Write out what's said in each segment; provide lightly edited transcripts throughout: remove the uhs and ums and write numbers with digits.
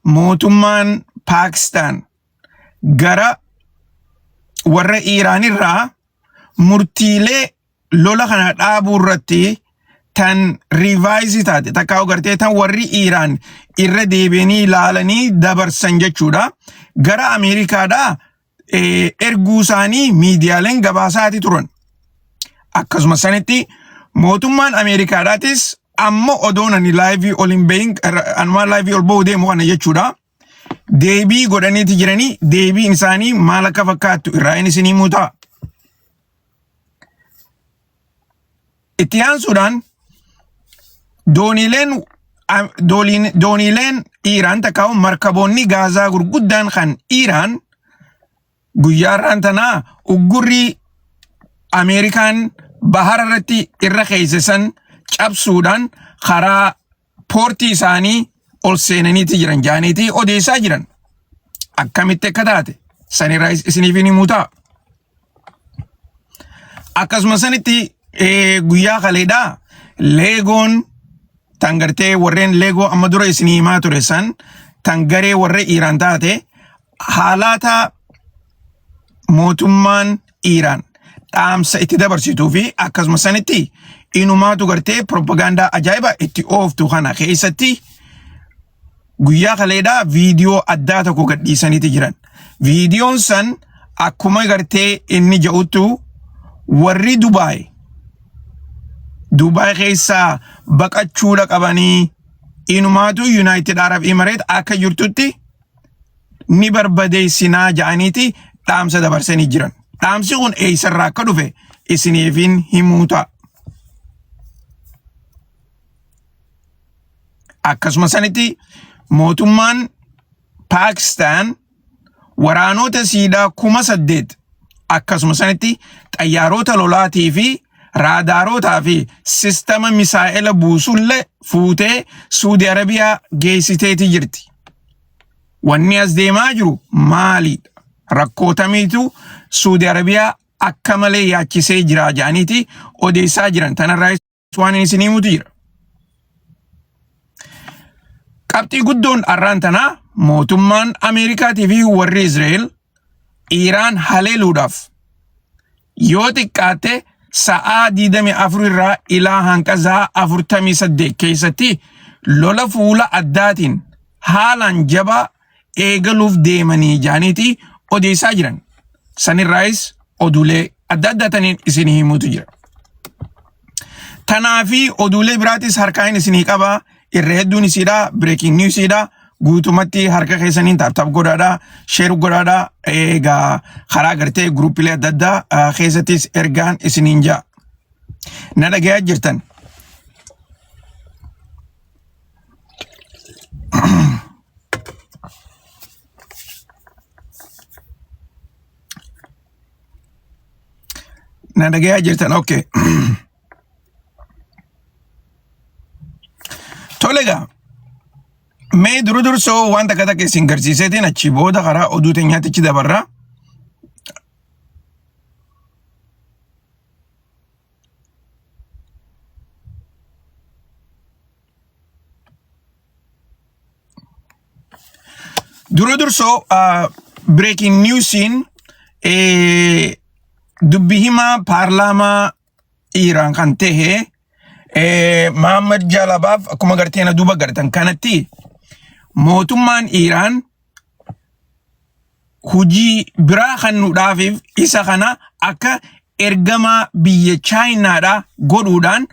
mootummaan Pakistan gara warra Iiraan irraa murtiilee lola kana dhaabuu irratti tan revise taate takka agartee tan warri Iiraan irra deebi'anii ilaalanii dabarsan jechuudha. Gara Ameerikaadhaa erguu isaanii miidiyaaleen gabaasaati turan. Akkasuma sanitti mootummaan Ameerikaadhaatis amma odoon ani live ol hin bahin anuma live ol ba'uu deemu kana jechuudha. Deebii godhaniiti jiranii deebiin isaanii maal akka fakkaattu irraa inni isinii muutaa. Itti aansuudhaan dooniileen Iiraan takkaa'u markaboonni gaazaa gurguddaan kan Iiraan guyyaarraan tanaa uggurrii Ameerikaan bahara irratti irra keeysesan cabsuudhaan karaa poortii isaanii ol seenaniiti jiran jaaniitii odeessaa jiran. Akkamitti akka taate sanirraa isiniif ni muutaa. Akkasuma sanitti guyyaa kaleedhaa leegoon tan gartee warreen leegoo amma dura isinii himaa ture san tan garee warra Iiraan taate haalata mootummaan Iiraan dhaamsa itti dabarsituu fi akkasuma sanitti inumaatu gartee propagaandaa ajaa'iba itti ooftu kana keessatti guyyaa kaleedhaa viidiyoo addaa tokko gadhiisaniiti jiran. Viidiyoon san akkuma gartee inni jedhutu warri Dubaay keessaa baqachuudha qabanii inumaatu United Arab Emirates akka jirtutti ni barbadeessinaa ja'aniiti dhaamsa dabarsanii jiran. Dhaamsi kun eessarraa akka dhufe isiniifin himuu ta'a. Akkasuma sanitti mootummaan Pakistan waraanota siidaa 8,000 akkasuma sanitti xayyaarota lolaatii fi raadaarotaa fi sistema misaa'ela buusullee fuutee Suudi Arabiyaa geessiteeti jirti. Wanni as deemaa jiru maalidha? Rakkootamiitu Suudi Arabiyaa akka malee yaachisee jira ja'aniiti odeessaa jiran. Tanarraa waan isinii himutu jira. Qabxii guddoon arraan tanaa mootummaan Ameerikaatii fi warri Israa'el Iiraan haleeluudhaaf yoo xiqqaate sa'aa 24 irraa ilaa hanga sa'aa 48 keessatti lola fuula addaatiin haalaan jabaa eegaluuf deemanii ja'aniiti odeessaa jiran. Sanirraayis oduulee adda addaataniin isinii himutu jira. Tanaa fi oduulee biraatis harkaan isinii qabaa. Irra hedduun isiidha, breaking news idha. Guutumatti harka keessaniin taap godhaadha, share godhaadha. Egaa karaa gartee gruupilee adda addaa keessattis ergaan isiniin ja'a. Na dhagayaa jirtan. Na dhagayaa jirtan, okay. Tolega, mee dursoo waan takka takka isin garsiiseetiin achi booda karaa oduu teenyaatichi dabarra. Dursoo breaking newsiin dubbi himaa paarlaamaa Iiraan kan ta'e Mohammad Jalabaaf akkuma garteena duuba gartan kanatti mootummaan Iiraan hujii biraa kan nuudhaafiif isa kana akka ergamaa biyya Chaayinaadhaa godhuudhaan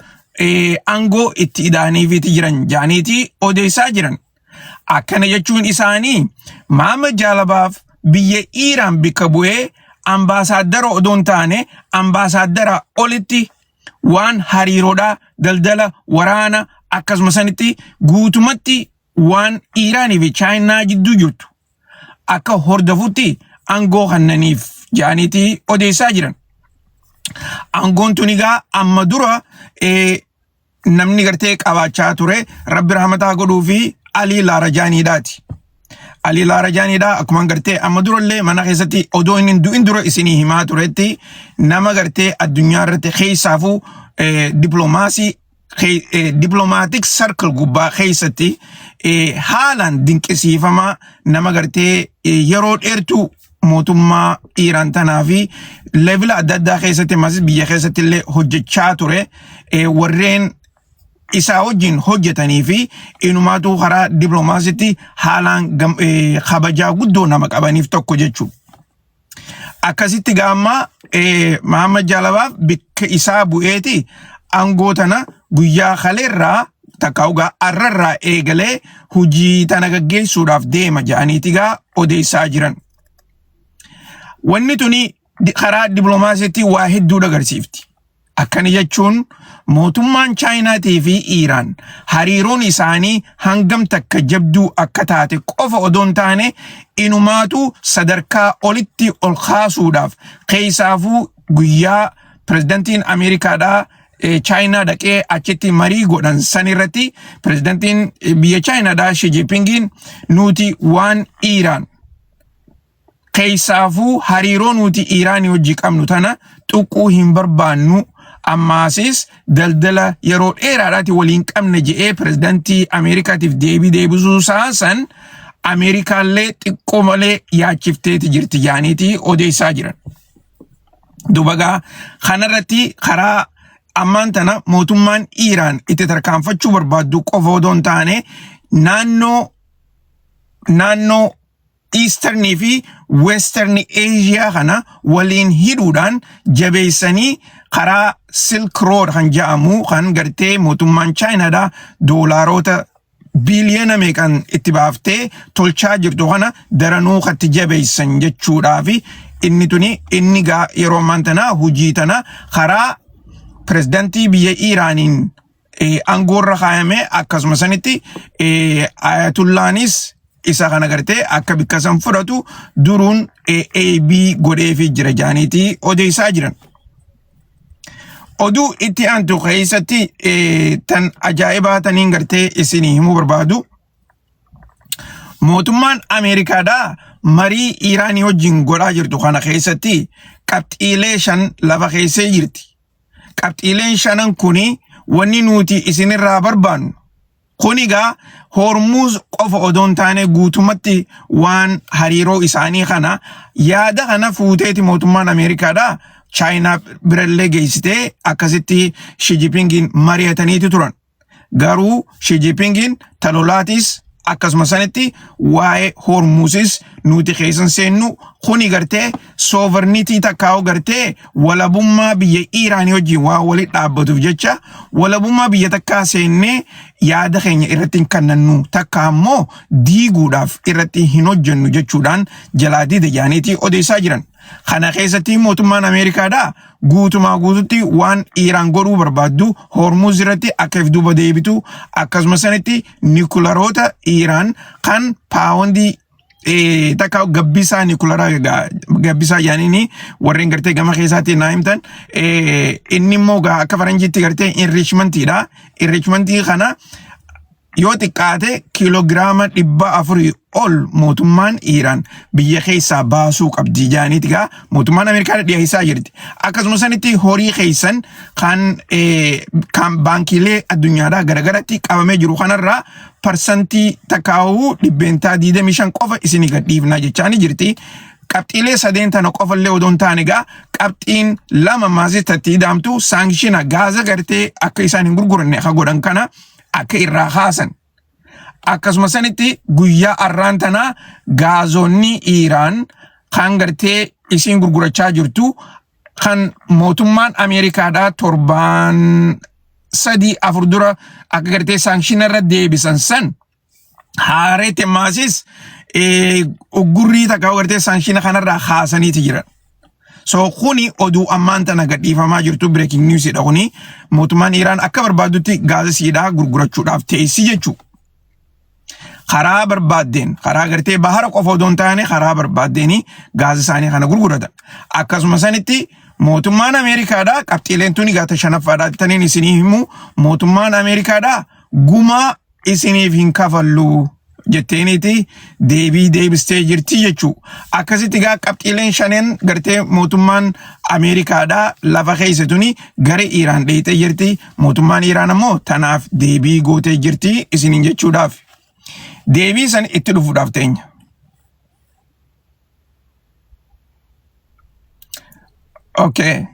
aangoo itti ida'aniifiiti jiran jaaniiti odeessaa jiran. Akkana jechuun isaanii Mohammad Jalabaaf biyya Iiraan bikka bu'ee ambaasaadara odoon taane ambaasaadara olitti waan hariiroodhaa daldala waraana akkasuma sanitti guutumatti waan Iiraanii fi Chaayinaa jidduu jirtu akka hordofutti aangoo kannaniif jaaniiti odeessaa jiran. Aangoon tunigaa amma dura namni gartee qabaachaa ture Rabbi rahmataa godhuu fi Ali Laarajaaniidhaati. Ali Laarajaaniidhaa akkuma gartee amma durallee mana keessatti odoo inni du'in dura isinii himaa turetti nama gartee addunyaa irratti keessaafuu diploomaasii diplomatic circle gubbaa keessatti haalaan dinqisiifama nama gartee yeroo dheertuu mootummaa Iiraan tanaa fi level adda addaa keessatti masis biyya keessatti illee hojjechaa ture warreen isaa wajjin hojjetanii fi inumaatu karaa diplomaasitti haalaan kabajaa guddoo nama qabaniif tokko jechuudha. Akkasitti gaamma Muhammad Jaalabaaf bikka isaa bu'eeti aangoo tana guyyaa kaleerraa takkaugaa arrarraa eegalee hojii tana gaggeessuudhaaf deema jedhaniiti gaa odeessaa jiran. Wanni tuni karaa diplomaasiitti waa hedduu agarsiifti. Akkana jechuun mootummaan Chaayinaatii fi Iiraan hariiroon isaanii hangam takka jabduu akka taate qofa odoon taane inumaatu sadarkaa olitti ol kaasuudhaaf keessaafuu guyyaa pirezidantiin Ameerikaadhaa Chaayinaa dhaqee achitti marii godhan sanirratti pirezidantiin biyya Chaayinaadhaa Xi Jinpingiin nuti waan Iiraan keessaafuu hariiroo nuti Iiraanii wajji qabnu tana tuquu hin barbaannu ammaasis daldala yeroo dheeraadhaati waliin qabne jedhee pirezidantii Ameerikaatiif deebisuu san Ameerikaallee xiqqoo malee yaachifteeti jirti jaaniiti odeessaa jiran. Dubagaa kanarratti karaa ammaan tana mootummaan Iiraan itti tarkaanfachuu barbaaddu qofa odoon taane naannoo Eastern fi Western Asia kana waliin hidhuudhaan jabeessanii karaa Silk Road kan jedhamu kan gartee mootummaan Chaayinaadhaa doolaarota biliyoona meeqan itti baaftee tolchaa jirtu kana daranuu katti jabeessan jechuudhaa fi inni gaa yeroo ammaan tana hojii tana karaa pirezidantii biyya Iiraaniin aangoorra kaayame akkasuma sanitti Ayatullaanis isa kana gartee akka bikkasan fudhatu duruun AB godheefi jira jaaniiti odeessaa jiran. Oduu itti aantu keessatti tan ajaa'ibaa taniin gartee isinii himuu barbaadu. Mootummaan Ameerikaadhaa marii Iiraanii wajjin godhaa jirtu kana keessatti qabxiilee 5 lafa keessee jirti. Qabxiileen 5 kuni wanni nuti isinirraa barbaannu. Kunigaa Hormuz qofa odoon taane guutumatti waan hariiroo isaanii kana yaada kana fuuteeti mootummaan Ameerikaadhaa Chaayinaa birallee geessitee akkasitti Xi Jinpingiin mari'ataniiti turan. Garuu Xi Jinpingiin talolaatis akkasuma sanitti waa'ee Hormuzis nuti keessan seennu kuni gartee sovereignty takkaa'u gartee walabummaa biyya Iiraanii wajjin waa walitti dhaabbatuuf jecha walabummaa biyya takkaa seennee yaada keenya irratti hin kennannu takka ammoo diiguudhaaf irratti hin hojjennu jechuudhaan jalaa diida jaaniitii odeessaa jiran. Kana keessatti mootummaan Ameerikaadhaa guutumaa guututti waan Iiraan godhuu barbaaddu Hormuz irratti akka duuba deebitu akkasuma sanitti niwukilaroota Iiraan kan paawundii takka gabbisaa niwukilaraa gabbisaa yaaniini warreen gartee gama keessaatti naa himtan inni immoo akka faranjiitti gartee enrichmentiidha. Enrichmentii kana yoo xiqqaate kiiloogiraama 400 ol mootummaan Iiraan biyya keessaa baasuu qabdi jaaniiti gaa mootummaan Ameerikaa dhiyeessaa jirti. Akkasuma sanitti horii keessan kan baankiilee addunyaadhaa garagaratti qabamee jiru kanarraa parsantii takkaa'uu 25% qofa isinii gadhiifnaa jechaani jirti. Qabxiilee 3 tana qofallee odoon taane gaa qabxiin 2 maasitatti daamtu saankshiina gaaza gartee akka isaan hin gurguranne akka godhan kana akka irraa haasan. Akkasuma sanitti guyyaa arraan tana gaazonni Iiraan kan gartee isin gurgurachaa jirtu kan mootummaan Ameerikaadhaa 7-4 dura akka gartee saankshiina irra deebisan san haareete maasis uggurrii takka gartee saankshiina kanarraa haasaniiti jiran. So kuni oduu ammaan tana gadhiifamaa jirtu breaking news dha kuni mootummaan Iiraan akka barbaadutti gaaza siidhaa gurgurachuudhaaf teessii jechuudha. Karaa barbaaddeen karaa gartee bahara qofa odoon taane karaa barbaaddeeni gaaza isaanii kana gurguratan. Akkasuma sanitti mootummaan Ameerikaadhaa qabxiileen tuni gaata 5ffaadhaatti taniin isinii himu mootummaan Ameerikaadhaa gumaa isiniif hin kafallu jetteeniiti deebii deebistee jirti jechuu. Akkasitti gaa qabxiileen shanen gartee mootummaan Ameerikaadhaa lafa keessa tuni gara Iraan dheeyxee jirti. Mootummaan Iraan ammoo tanaaf deebii gootee jirti isiniin jechuudhaaf. Deebii san itti dhufuudhaaf teenya. Okay.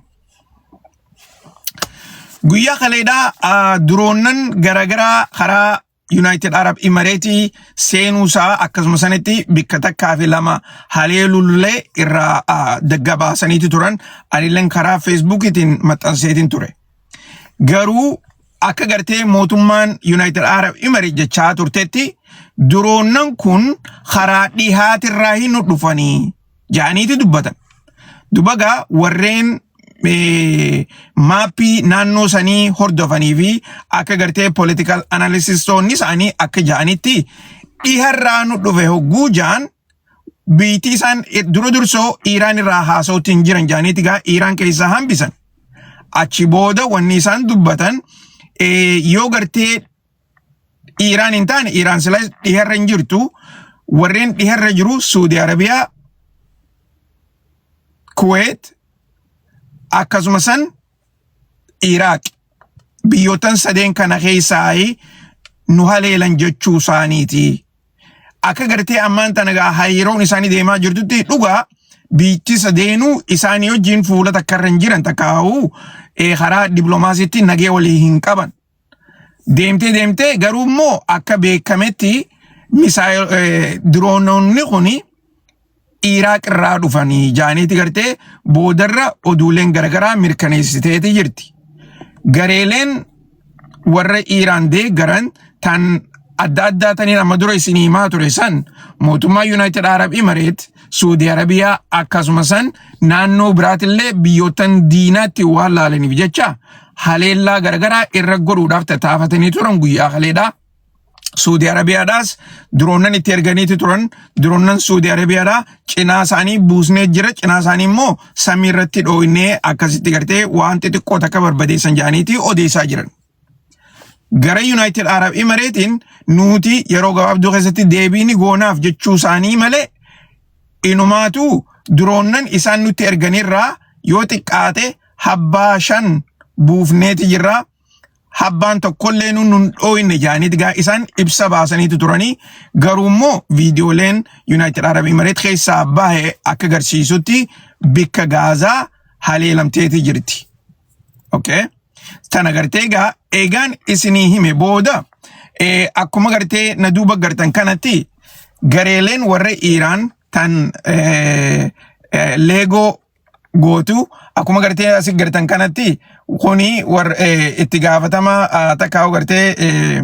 Guyyaa kaleedhaa duroonnan garagaraa karaa United Arab Emirates seenuusaa akkasuma sanitti bikka takkaa fi lama haleelullee irraa daggabaasaniiti turan anilleen karaa Facebookitiin maxxanseetiin ture. Garuu akka gartee mootummaan United Arab Emirates jechaa turtetti duroonnan kun karaa dhihaatirraa hin dhufanii jaaniiti dubbatan. Dubagaa warreen maappii naannoo sanii hordofanii fi akka gartee political analysistoonni isaanii akka jaanitti dhiharraa nu dhufe hogguu jaan biitii isaan dura dursoo Iraan irraa haasawtiin jiran jaaniiti gaa Iraan keessaa hambisan. Achi booda wanni isaan dubbatan yoo gartee Iraan hin taane Iraan sila dhiharra hin jirtu warreen dhiharra jiru Saudi Arabiyaa, Kuwait, akkasuma san Iraq biyyoottan sadeen kana keessaa nu haleelan jechuu isaaniiti. Akka gartee ammaan tanagaa hariiroon isaanii deemaa jirtutti dhugaa biitti sadeenuu isaanii wajjin fuula takkarra hin jiran takkaa'uu karaa dippiloomaasiitti nagee walii hin qaban. Deemtee garuu immoo akka beekametti diroononni kuni Iraq irraa dhufanii jaaniiti gartee boodarra oduuleen garagaraa mirkaneessiteeti jirti. Gareeleen warra Iraan deeggaran tan adda taniin amma dura isinii himaa ture san mootummaa United Arab Emirates, Saudi Arabiyaa akkasuma san naannoo biraatillee biyyoottan diinaatti waan laalaniif jecha haleellaa garagaraa irra godhuudhaaf tattaafatanii turan guyyaa kaleedhaa. Saudi Arabiyaadhaas diroonnan itti erganiiti turan diroonnan Saudi Arabiyaadhaa cinaa isaanii buusnee jira cinaa isaanii immoo samii irratti dhooynee akkasitti gartee waan xixiqqoo takka barbadeessan jaaniiti odeessaa jiran. Gara United Arab Emiratesin nuti yeroo gabaabduu keessatti deebiin goonaaf jechuu isaanii malee inumaatu diroonnan isaan nutti erganirraa yoo xiqqaate habbaa 5 buufneeti jirra. Habbaan tokkollee nun dhooyne jaaniiti gaa isaan ibsa baasaniitu turanii garuu immoo viidiyooleen United Arab Emirates keessaa bahe akka agarsiisutti bikka Gaazaa haleelamteeti jirti. Okay? Tana gartee gaa eegaan isinii hime booda akkuma gartee na duuba gartan kanatti gareeleen warra Iraan tan Lego gootu akkuma gartee asii gartan kanatti kuni war itti gaafatama takkaa'u gartee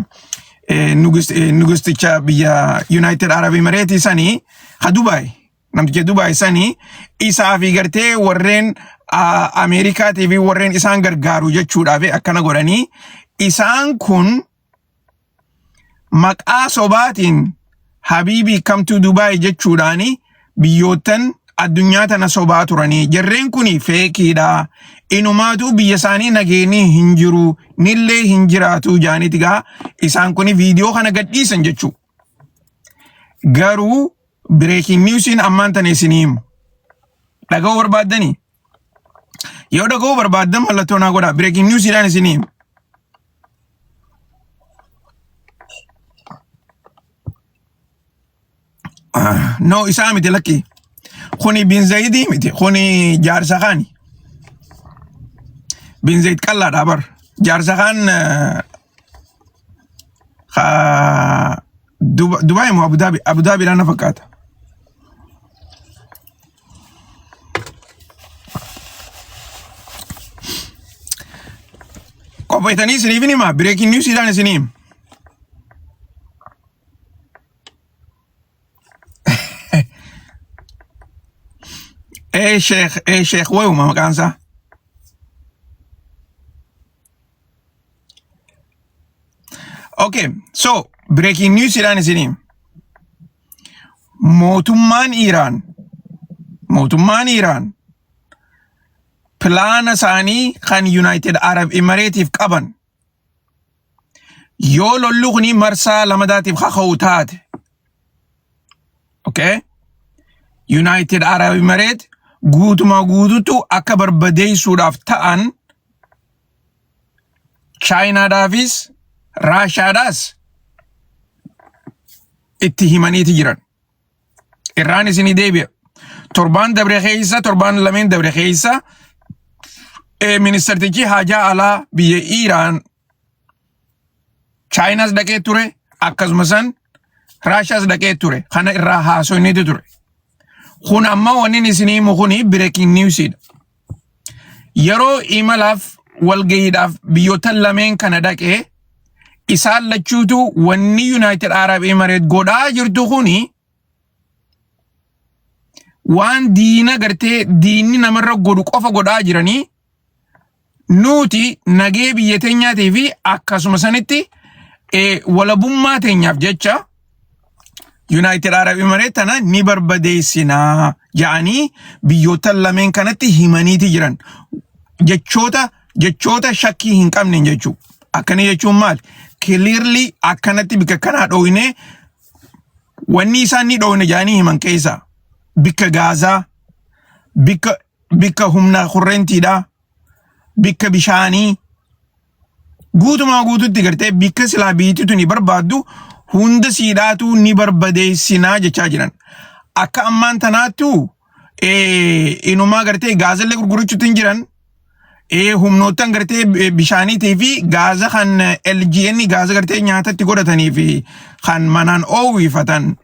nugusticha biyya United Arab Emirates sanii ha Dubai namticha Dubai sanii isaa fi gartee warreen Ameerikaa TV warreen isaan gargaaru jechuudhaaf akkana godhanii isaan kun maqaa sobaatiin Habibi come to Dubai jechuudhaani biyyoottan addunyaa tana sobaa turanii jarreen kuni feekiidha. Inumaatu biyya isaanii nageenii hin jiru nillee hin jiraatu jaaniiti gaa isaan kuni viidiyoo kana gadhiisan jechuu. Garuu breaking newsiin ammaan tana isinii himu. Dhaga'uu barbaaddanii? Yoo dhaga'uu barbaaddan mallattoo naa godhaa breaking newsiidhaan isinii himu. No isaa miti lakki. Kuni bin Zayidii miti kuni jaarsa kaani. Bin Zayid qallaadha bar. Jaarsa kaan Dubai moo Abu Dhabi? Abu Dhabi dhaan na fakkaata. Qopheessanii isiniif ni himaa breaking newsiidhaan isinii himu. Sheikh wayuma maqaansaa. Okay, so breaking news idhaan isinii. Mootummaan Iraan plaana isaanii kan United Arab Emirates qaban yoo lolli kuni marsaa lamadaatiif kaka'u taate Okay? United Arab Emirates guutuma guututu akka barbadeessuudhaaf ta'an Chinaadhaafis Raashaadhaas itti himaniiti jiran. Irraan isinii deebi'a. Torbaan dabre keessa, torbaan lameen dabre keessa ministartichi haajaa alaa biyya Iiraan Chinaas dhaqee ture, akkasuma san Raashaas dhaqee ture. Kana irraa haasofneeti ture. Kun amma wanni isinii himu kuni breaking newsidha. Yeroo imalaaf walgayiidhaaf biyyoota lameen kana dhaqee isaan lachuutu wanni United Arab Emirates godhaa jirtu kuni waan diina gartee diinni namarra godhu qofa godhaa jiranii nuti nagee biyya teenyaatii fi akkasuma sanitti walabummaa teenyaaf jecha United Arab Emirates tana ni barbadeessinaa jedhanii biyyoota lameen kanatti himaniiti jiran. Jechoota shakkii hin qabne jechuu. Akkana jechuun maal? Clearly akkanatti bika kanaa dhoowine wanni isaan ni dhoowine jedhanii himan keessa bika gaazaa, bika humna kurrentiidha, bika bishaanii guutumaa guututti gartee bika silaa biyyattiitu ni barbaaddu hunda siidhaatu ni barbadeessinaa jechaa jiran. Akka ammaan tanaattu inumaa gartee gaazallee gurgurachuutti hin jiran. Humnootaan gartee bishaaniitii fi gaaza kan LGN gaaza gartee nyaatatti godhatanii fi kan manaan oowwifatan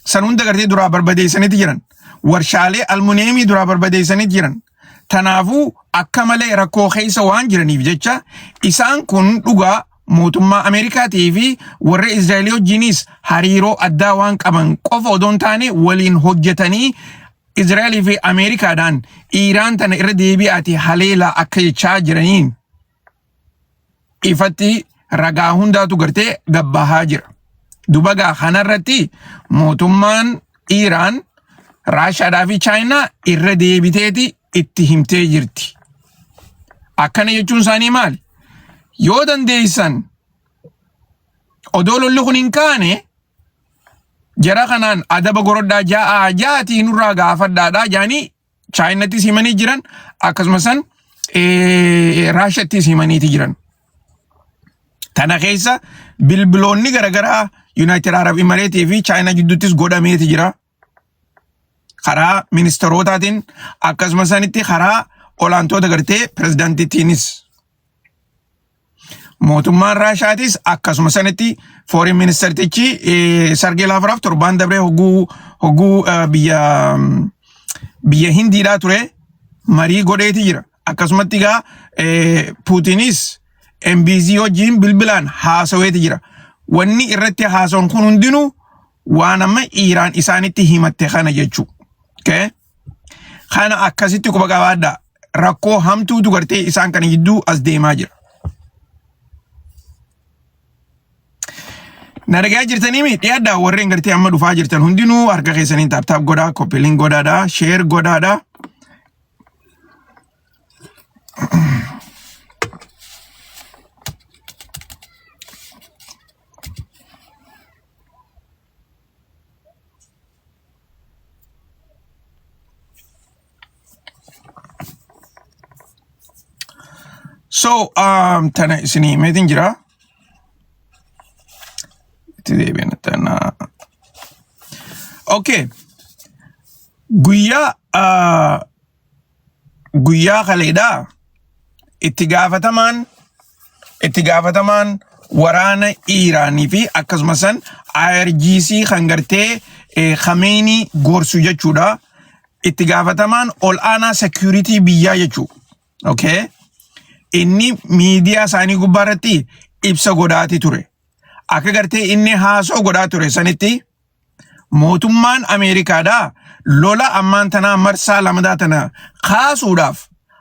san hunda gartee duraa barbadeessaniiti jiran. Warshaalee almuneemii duraa barbadeessaniiti jiran. Tanaafuu akka malee rakkoo keessa waan jiraniif jecha isaan kun dhugaa mootummaa Ameerikaatii fi warra Israa'el wajjinis hariiroo addaa waan qaban qofa odoon taane waliin hojjetanii Israa'el fi Ameerikaadhaan Iiraan tana irra deebi'aati haleelaa akka jechaa jiraniin ifatti ragaa hundaatu gartee gabbahaa jira. Dubagaa kanarratti mootummaan Iiraan Raashaadhaa fi Chaayinaa irra deebiteeti itti himtee jirti. Akkana jechuun isaanii maali? Yoo dandeessan odoo lolli kun hin kaane jara kanaan adaba gorodhaa ja'aatii nurraa gaafadhaadhaa jaanii Chaayinattis himanii jiran akkasuma san Raashattis himaniiti jiran. Tana keessa bilbiloonni garagaraa United Arab Emirates fi Chaayinaa jidduuttis godhameeti jira. Karaa ministeerotaatiin akkasuma sanitti karaa olaantoota gartee pireezidantittiinis. Mootummaan Raashaatis akkasuma sanitti foreign ministertichi Sergey Lavrov torbaan dabree hogguu biyya Hindiidhaa ture marii godheeti jira. Akkasumatti egaa Puutinis MBZ wajjin bilbilaan haasaweeti jira. Wanni irratti haasawan kun hundinuu waan amma Iiraan isaanitti himatte kana jechuu. Okay? Kana akkasitti quba qabaadha. Rakkoo hamtuutu gartee isaan kana jidduu as deemaa jira. Naragaa jirtanii mi dhiyaadhaa warreen gartee amma dhufaa jirtan hundinuu harka keessaniin taaptaap godhaa, koppiliin godhaadhaa, sheer godhaadhaa. So, tana isinii meetiin jira? Okay. Guyyaa kaleedhaa itti gaafatamaan waraana Iiraanii fi akkasuma san IRGC kan gartee Khamenei gorsu jechuudha. Itti gaafatamaan ol aanaa security biyyaa jechuu. Okay. Inni miidiyaa isaanii gubbaarratti ibsa godhaati ture. Akka gartee inni haasoo godhaa ture sanitti mootummaan Ameerikaadhaa lola ammaan tanaa marsaa lamadaa tana kaasuudhaaf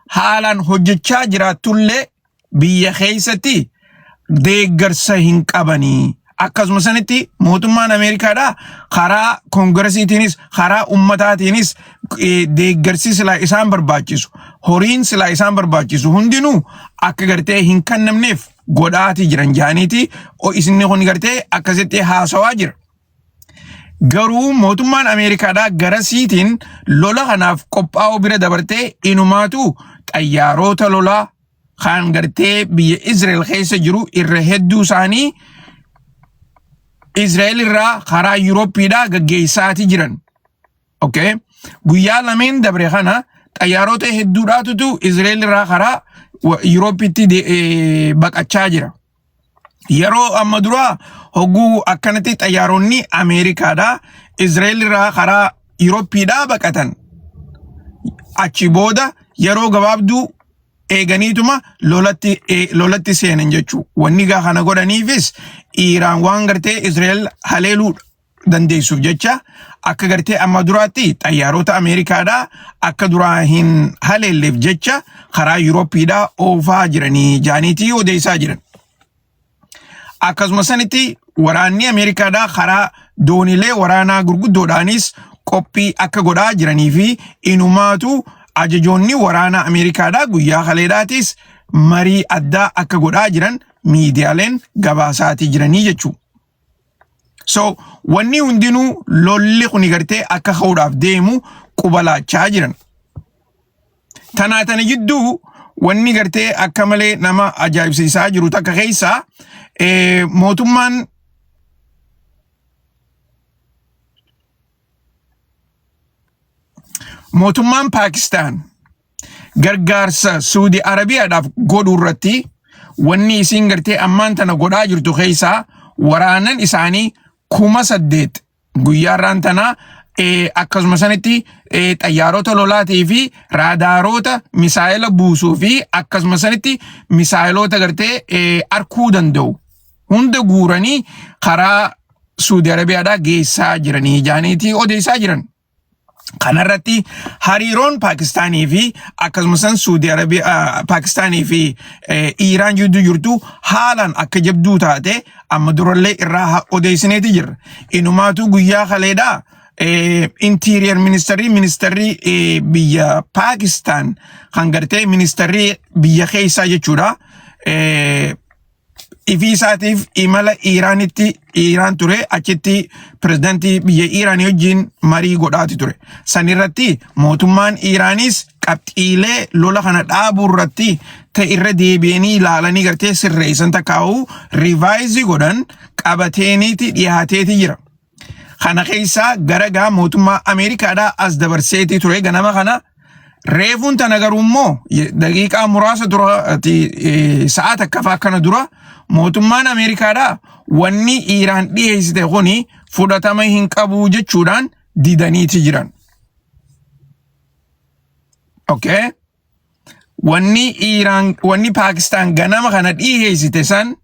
haalaan hojjechaa jiraatullee biyya keessatti deeggarsa hin qabanii. Akkasuma sanitti mootummaan Ameerikaadhaa karaa koongiresiitiinis karaa ummataatiinis deeggarsi silaa isaan barbaachisu horiin silaa isaan barbaachisu hundinuu akka gartee hin kennamneef godhaati jiran jaaniiti o isinni kun gartee akkasitti haasawaa jira. garuu mootummaan Ameerikaadhaa garasiitiin lola kanaaf qophaa'uu bira dabartee inumaatu xayyaarota lolaa kan gartee biyya Israa'el keessa jiru irra hedduu isaanii Israa'el irraa karaa Yuurooppiidhaa gaggeessaati jiran. Okay? Guyyaa lameen dabre kana xayyaarota hedduudhaatutu Israa'el irraa karaa Yuurooppiitti baqachaa jira. Yeroo amma duraa hogguu akkanatti xayyaaronni Ameerikaadhaa Israa'el irraa karaa Yuurooppiidhaa baqatan. Achi booda yeroo gabaabduu eeganiituma lolatti seenan jechuu. Wanni gaa kana godhaniifis Iiraan waan gartee Israa'el haleeluu dandeessuuf jecha akka gartee amma duraatti xayyaarota Ameerikaadhaa akka duraa hin haleelleef jecha karaa Yuurooppiidhaa oofaa jiranii jaaniitii odeessaa jiran. Akkasuma sanitti waraanni Ameerikaadhaa karaa doonilee waraanaa gurguddoodhaanis qophii akka godhaa jiranii fi inumaatu ajajoonni waraana Ameerikaadhaa guyyaa kaleedhaatis marii addaa akka godhaa jiran miidiyaaleen gabaasaatii jiranii jechuu. So wanni hundinuu lolli kuni gartee akka ka'uudhaaf deemu qubalaachaa jiran. Tana jidduu wanni gartee akka malee nama ajaa'ibsiisaa jiru takka keessaa mootummaan Pakistaan gargaarsa Saudi Arabiyaadhaaf godhuu irratti wanni isiin gartee ammaan tana godhaa jirtu keessaa waraanan isaanii 8,000 guyyaarraan tana akkasuma sanitti xayyaarota lolaatii fi raadaarota misaayila buusuu fi akkasuma sanitti misaayilota gartee arkuu danda'u hunda guuranii karaa Saudi Arabiyaadhaa geessaa jiranii jaaniitii odeessaa jiran. Kanarratti hariiroon Pakistaanii fi akkasuma san Saudi Arabiyaa Pakistaanii fi Iiraan jidduu jirtu haalaan akka jabduu taate amma durallee irraa odeessineeti jirra. Inumaatu guyyaa kaleedhaa interior ministeerri biyya Pakistaan kan gartee ministeerri biyya keessaa jechuudha. Ifiisaatiif imala Iiraan ture achitti pirezidaantii biyya Iiraanii wajjin marii godhaati ture. Sanirratti mootummaan Iiraanis qabxiilee lola kana dhaabuu irratti irra deebi'anii ilaalanii gartee sirreessan takkaa'uu rivaayizii godhan qabateeniiti dhiyaateeti jira. Kana keessaa garagaa mootummaa Ameerikaadhaa as dabarseeti ture ganama kana. Reefuun tana garuu immoo daqiiqaa muraasa dura sa'aa takka akkana dura mootummaan Ameerikaadhaa wanni Iiraan dhiyeessite kuni fudhatama hin qabu jechuudhaan didaniiti jiran. Okay? Wanni Pakistaan ganama kana dhiyeessite san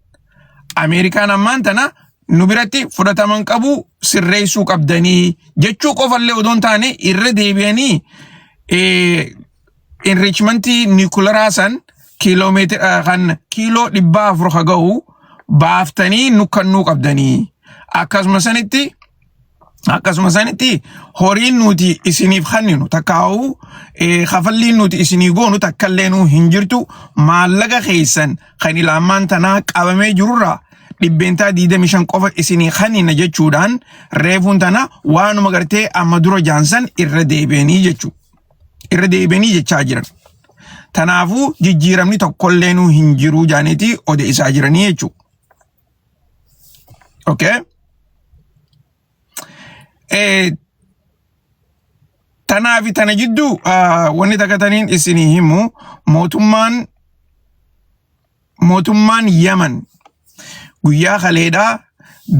Ameerikaan ammaan tana nu biratti fudhatama hin qabu sirreessuu qabdanii jechuu qofallee odoon taane irra deebi'anii enrichmentii nuclearaa san kiiloomeetira kan kiiloo 400 haga'u baaftanii nukkannuu qabdanii. Akkasuma sanitti horiin nuti isiniif kenninu takkaa'u kafalliin nuti isinii goonu takkallee hin jirtu maallaqa keessan kan ilaamaan tanaa qabamee jirurraa 25 qofa isinii kennina jechuudhaan reefuun tana waanuma gartee amma dura jaansan irra deebi'anii jechaa jiran. Tanaafuu jijjiiramni tokkollee hin jiru jaaniiti odeessaa jiranii jechuudha. Okay? Tanaafi tana jidduu wanni takkataniin isinii himu mootummaan Yaman guyyaa kaleedhaa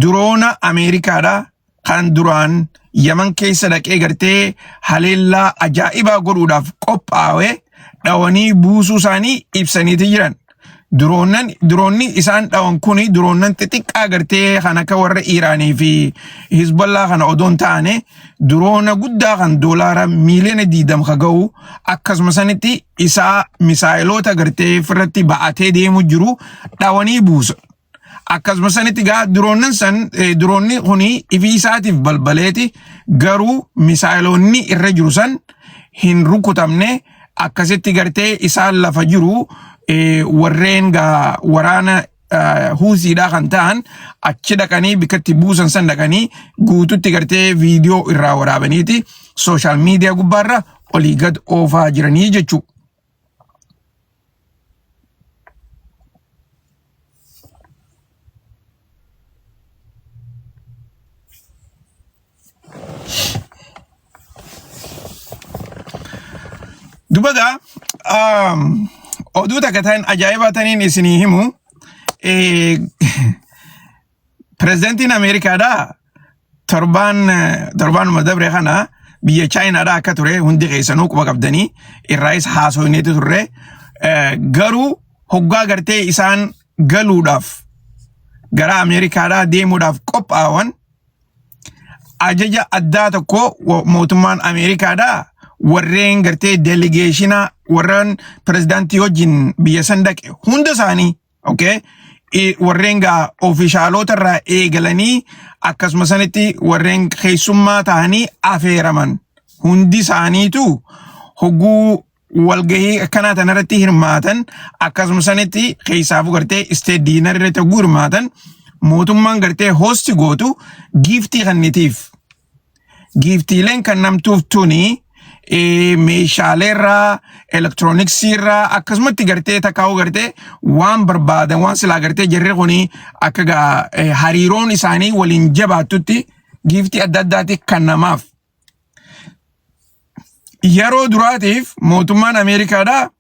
droona Ameerikaadhaa kan duraan Yaman keessa dhaqee gartee haleellaa ajaa'ibaa godhuudhaaf qophaa'e dhawanii buusuu isaanii ibsaniiti jiran. Droonni isaan dhawan kuni droonnan xixiqqaa gartee kan akka warra Iiraanii fi Hizbollaa kana odoon taane droona guddaa kan doolaara miiliyoona 20 ga'u akkasuma sanitti isaa misaayilota gartee firratti ba'atee deemu jiru dhawanii buusa. Akkasuma sanitti gaa droonni kuni ifii isaatiif balbaleeti garuu misaayilonni irra jiru san hin rukutamne akkasitti gartee isaan lafa jiru warreen gaa waraana huusiidhaa kan ta'an achi dhaqanii bikkatti buusan san dhaqanii guututti gartee viidiyoo irraa waraabaniiti sooshaal miidiyaa gubbaarra olii gad oofaa jiranii jechuu. Dubaga oduu takka ta'an ajaa'ibaa taniin isinii himu pirezidantiin Ameerikaadhaa torbaanuma dabre kana biyya Chaayinaadhaa akka ture hundi keessanuu quba qabdanii irraayis haasofneetu turre garuu hoggaa gartee isaan galuudhaaf gara Ameerikaadhaa deemuudhaaf qophaa'an ajaja addaa tokko mootummaan Ameerikaadhaa warreen gartee delegeeshina warreen pirezidaantii wajjin biyya san dhaqe hunda isaanii warreen gaa oofishaalota irraa eegalanii akkasuma sanitti warreen keessummaa ta'anii afeeraman hundi isaaniitu hogguu walgahii akkanaa tanarratti hirmaatan akkasuma sanitti keessaafuu gartee isteet diinar irratti hogguu hirmaatan mootummaan gartee hoosti gootu giiftii kannitiif giiftiileen kan namtuuf tuni meeshaalee irraa elektirooniksii irraa akkasumatti gartee takkaa'uu gartee waan barbaadan waan silaa gartee jarri kuni akka hariiroon isaanii waliin jabaattutti giiftii adda addaati kannamaaf. Yeroo duraatiif mootummaan Ameerikaadhaa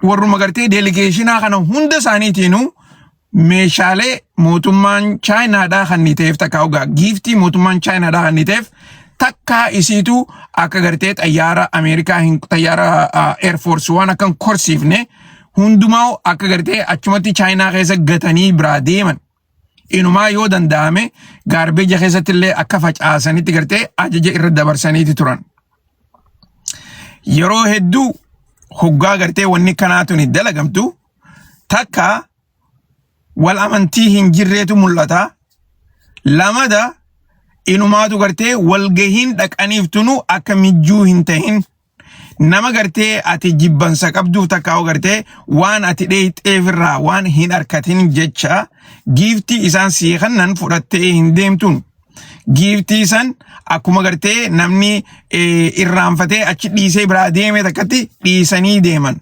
warruma gartee delegeeshinaa kana hunda isaaniitiinuu meeshaalee mootummaan Chaayinaadhaa kanniteef takkaa'uu giiftii mootummaan Chaayinaadhaa kanniteef takka isiitu akka gartee xayyaara Ameerikaa xayyaara Air Force waan akkan korsiifne hundumaa akka gartee achumatti Chaayinaa keessa gatanii biraa deeman. Inumaa yoo danda'ame gaarbeeja keessatti illee akka facaasanitti gartee ajaja irra dabarsaniiti turan. Yeroo hedduu hoggaa gartee wanni kanaatu ni dalagamtu takka wal amantii hin jirreetu mul'ata. Lamada inumaatu gartee walgahiin dhaqaniiftunu akka mijjuu hin ta'in nama gartee ati jibbansa qabduuf takkaa'u gartee waan ati dheeyxeefirraa waan hin arkatin jecha giiftii isaan sii kannan fudhattee hin deemtun giiftii san akkuma gartee namni irraanfatee achi dhiisee biraa deeme takkatti dhiisanii deeman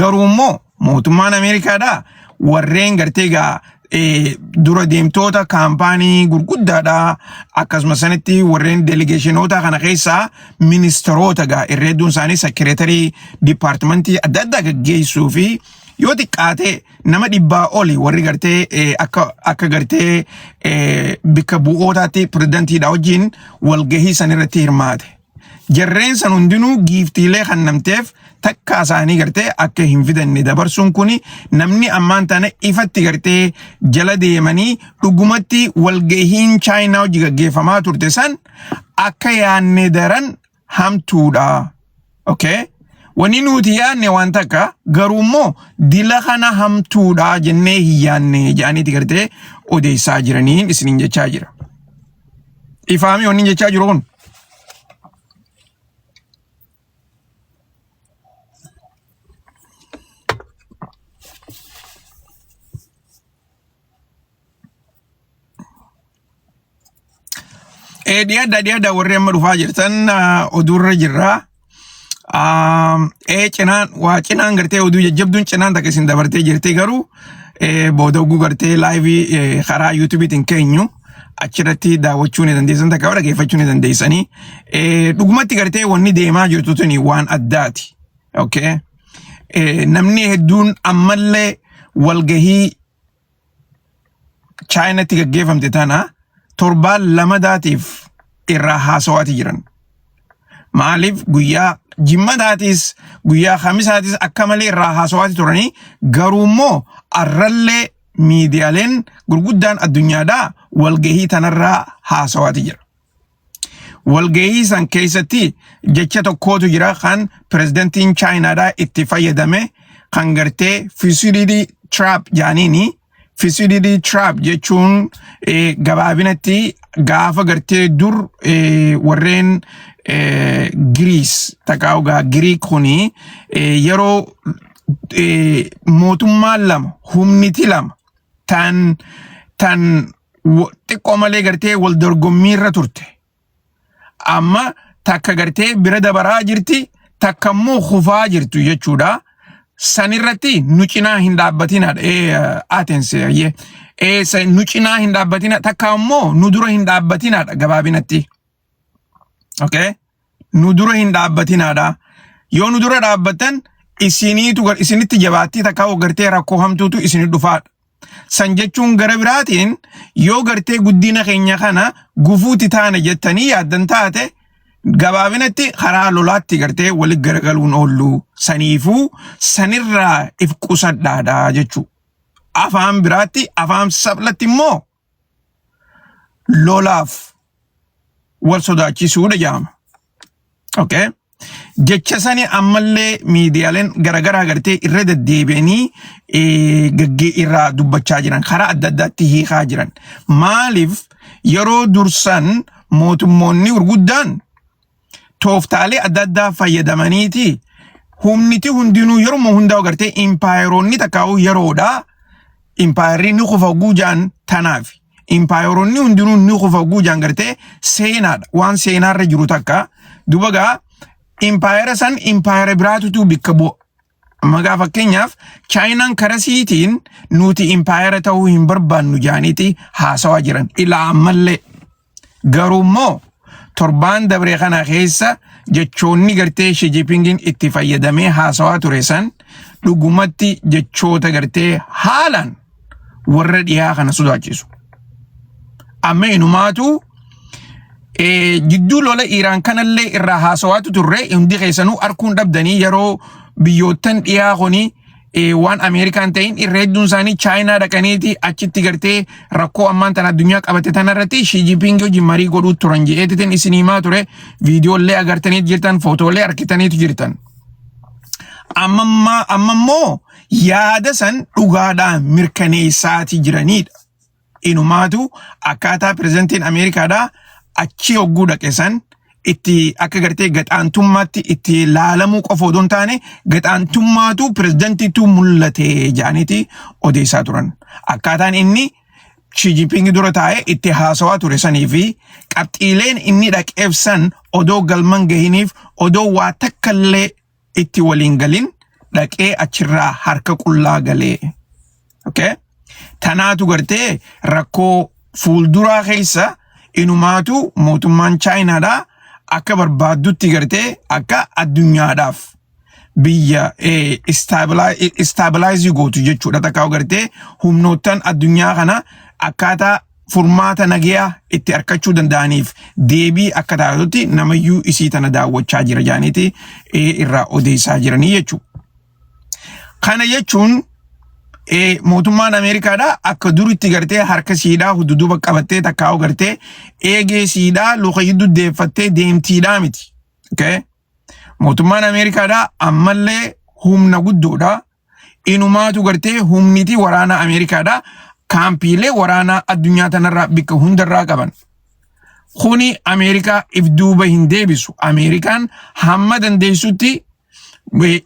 garuu immoo mootummaan Ameerikaadhaa warreen gartee dura deemtoota kaampaanii gurguddaadha akkasuma sanitti warreen delegeeshinoota kana keessaa ministeerota irreedduun isaanii sekireetarii dipaartimentii adda addaa gaggeessuu fi yoo xiqqaate nama 100 oli warri gartee akka gartee bikka bu'ootaatti pirezidantiidha wajjin walgahii san irratti hirmaate. Jarreen san hundinuu giiftiilee kannamteef takka isaanii gartee akka hin fidanne dabarsuun kuni namni ammaan tana ifatti gartee jala deemanii dhugumatti walgahiin Chaayinaa hojii gaggeeffamaa turte san akka yaanne daran hamtuudha. Wani nuti yaanne waan takka garuu immoo dila kana hamtuudha jennee hin yaanne jedhaniiti gartee odeessaa jiraniin isiniin jechaa jira. Ifaami wanni jechaa jiru kun. Diada warri amma dhufaa jirtan oduurra jirra. Cinaan gartee oduu jajjabduun cinaan takka isin dabartee jirtee garuu booda oguu gartee laayivii karaa yuutuubiitiin keenyu achirratti daawwachuu ni dandeessan takka dhaggeeffachuu ni dandeessanii. Dhugumatti gartee wanni deemaa jirtu tuni waan addaati. Namni hedduun ammallee walgahii Chaayinaatti gaggeeffamte tana torbaan lamadaatiif irraa haasawaati jiran. Maaliif guyyaa jimmataatiis guyyaa khamisaatis akka malee irraa haasawaati turanii garuu immoo arrallee miidiyaaleen gurguddaan addunyaadhaa walgahii tanarraa haasawaati jira. Walgahii san keessatti jecha tokkootu jira kan pirezidantiin Chaayinaadhaa itti fayyadame kan gartee Thucydides trap jaaniini. Thucydides trap jechuun gabaabinatti gaafa gartee dur warreen Greece takkaa'ugaa Greek kuni yeroo mootummaan lama humniti lama tan xiqqoo malee gartee wal dorgommiirra turte. Amma takka gartee bira dabaraa jirti takka immoo kufaa jirtu jechuudha. Sanirratti nu cinaa hin dhaabbatinaadha. Atense nu cinaa hin dhaabbatina takka immoo nu dura hin dhaabbatinaadha gabaabinatti. Okay? Nu dura hin dhaabbatinaadha. Yoo nu dura dhaabbatan isinitti jabaatti takka gartee rakkoo hamtuutu isinit dhufaadha. San jechuun gara biraatiin yoo gartee guddina keenya kana gufuuti taana jettanii yaaddan taate gabaabinatti karaa lolaatti gartee walitti garagaluun oollu. Saniifuu sanirraa if qusadhaadha jechuu. Afaan biraatti afaan sablatti immoo lolaaf wal sodaachisuudha jedhama. Okay? Jecha sani ammallee miidiyaaleen garagaraa gartee irra deddeebi'anii gaggee irraa dubbachaa jiran karaa adda addaatti hiikaa jiran. Maaliif yeroo dursan mootummoonni gurguddaan tooftaalee adda addaa fayyadamaniiti humniti hundinuu yeroo hundaa gartee impaayeroonni takkaa'uu yeroodha. Impaayerri ni kufa guujaan tanaaf. Impaayeroonni hundinuu ni kufa guujaan gartee seenaadha. Waan seenaarra jiru takka dubagaa impaayera san impaayera biraatutu bikka bu'a. Magaa fakkeenyaaf Chaayinaan karasiitiin nuti impaayera ta'uu hin barbaannu jaaniiti haasawaa jiran. Ilaa ammallee garuu immoo torbaan dabree kana keessa jechoonni gartee Xi Jinpingin itti fayyadamee haasawaa ture san dhugumatti jechoota gartee haalaan warra dhiyaa kana sodaachisu. Amma inumaatu jidduu lola Iraan kanallee irraa haasawaatu turre hundi keessanuu arguun dhabdanii yeroo biyyoottan dhiyaa kuni waan Ameerikaan ta'in irra hedduun isaanii Chaayinaa dhaqaniiti achitti gartee rakkoo ammaan tan addunyaa qabate tanarratti Xi Jinping wajjin marii godhuu turan jedheetiin isin himaa ture. Viidiyoolee agartaniit jirtan, footoolee argitaniitu jirtan. Amma immoo yaada san dhugaadhaan mirkaneessaati jiranidha. Inumaatu akkaataa pirezidantiin Ameerikaadhaa achi hogguu dhaqe san itti akka gartee gaxaantummaatti itti laalamuu qofa odoo hin taane gaxaantummaatu pirezidantiitu mul'ate jedhaniiti odeessaa turan. Akkaataan inni Xi Jinping dura taa'ee itti haasawaa ture sanii fi qabxiileen inni dhaqeef san odoo galman gahiniif odoo waa takkallee itti waliin galin dhaqee achirraa harka qullaa galee. Okay? Tanaatu gartee rakkoo fuulduraa keessa inumaatu mootummaan Chaayinaadhaa akka barbaaddutti gartee akka addunyaadhaaf biyya stabilize gootu jechuudha. Takkaa gartee humnoottan addunyaa kana akkaataa furmaata nagayaa itti argachuu danda'aniif deebii akka taatutti namayyuu isii tana daawwachaa jira jaaniiti irraa odeessaa jiranii jechuudha. Kana jechuun mootummaan Ameerikaadhaa akka duritti gartee harka siidhaa hududuuba qabattee takkaa'u gartee eegee siidhaa luka duddeeffattee deemtiidhaa miti. Okay? Mootummaan Ameerikaadhaa ammallee humna guddoodha. Inumaatu gartee humniti waraana Ameerikaadhaa kaampiilee waraanaa addunyaa tanarraa bikka hundarraa qaban. Kuni Ameerikaa if duuba hin deebisu. Ameerikaan hamma dandeessutti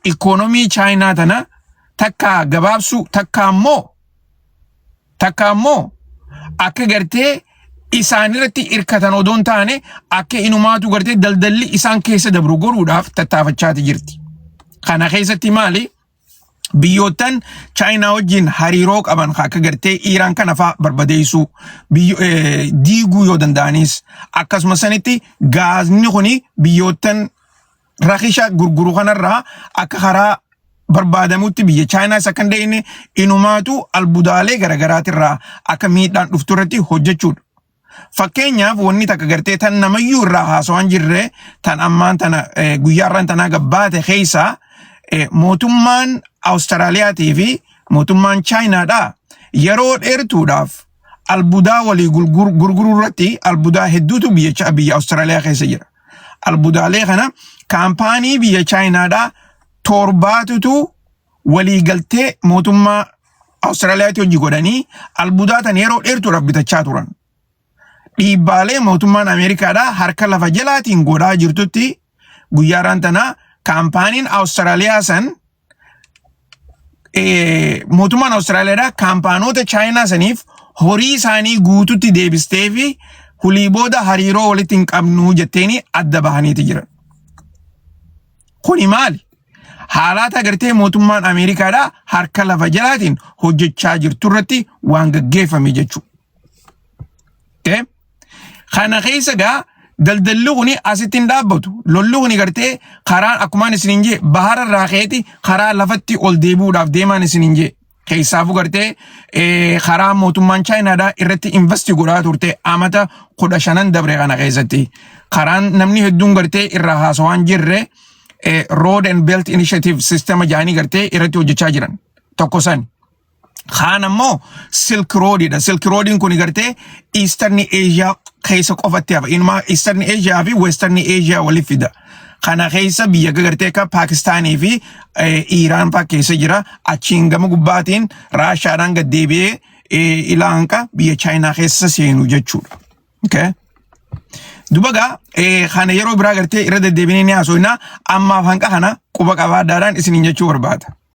ikoonomii Chaayinaa tana takka gabaabsu takka ammoo akka gartee isaanirratti irkatan odoon taane akka inumaatu gartee daldalli isaan keessa dabru godhuudhaaf tattaafachaati jirti. Kana keessatti maali? Biyyoottan Chaayinaa wajjin hariiroo qaban akka gartee Iraan kana fa'aa barbadeessuu diiguu yoo danda'anis akkasuma sanitti gaazni kuni biyyoottan rakisha gurguru kanarraa akka karaa barbaadamutti biyya Chaayinaa isa kan ta'in inumaatu albudaalee garaagaraatirraa akka miidhaan dhuftu irratti hojjechuudha. Fakkeenyaaf wanni takka gartee tan namayyuu irraa haasawaan jirre tan ammaan tana guyyaarraan tanaa gabbaate keessa mootummaan Awustiraaliyaatii fi mootummaan Chaayinaadhaa yeroo dheertuudhaaf albuudaa walii gurguruu irratti albuudaa hedduutu biyya Awustiraaliyaa keessa jira. Albudaalee kana kaampaanii biyya Chaayinaadhaa torbaatutu walii galtee mootummaa Awustiraaliyaatti hojii godhanii albuudaa tan yeroo dheertuudhaaf bitachaa turan. Dhiibbaalee mootummaan Ameerikaadhaa harka lafa jalaatiin godhaa jirtutti guyyaarraan tanaa kaampaaniin Awustiraaliyaa san mootummaan Awustiraaliyaadhaa kaampaanoota Chaayinaa saniif horii isaanii guututti deebistee fi hulii booda hariiroo walitti hin qabnu jetteeni adda bahaniiti jiran. Kuni maali? Haalata agartee mootummaan Ameerikaadhaa harka lafa jalaatiin hojjechaa jirtu irratti waan gaggeeffame jechuudha. Kana keessa gaa daldalli kuni asitti hin dhaabbatu. Lolli kuni gartee karaan akkumaan isiniin jee bahara raakeeti karaa lafatti ol deebi'uudhaaf deemaan isiniin jee. Keessaafuu gartee karaa mootummaan Chaayinaadhaa irratti investi godhaa turte amata 15 dabre kana keessatti. Karaan namni hedduun gartee irraa haasawaan jirre Road and Belt Initiative System jaanii gartee irratti hojjechaa jiran. Tokko san. Kaan ammoo Silk Roadidha. Silk Roadin kun gartee Eastern Asia keessa qofatti hafa. Inuma Eastern Asia fi Western Asia waliif fida. Kana keessa biyya gartee akka Pakistaanii fi Iiraan fa'aa keessa jira. Achiin gama gubbaatiin Raashaadhaan gad deebi'ee ilaanqa biyya Chaayinaa keessa seenu jechuudha. Okay? Dubaga kana yeroo biraa gartee irra deddeebinee ni haasofna. Ammaaf hanqa kana quba qabaadhaadhaan isiniin jechuu barbaada.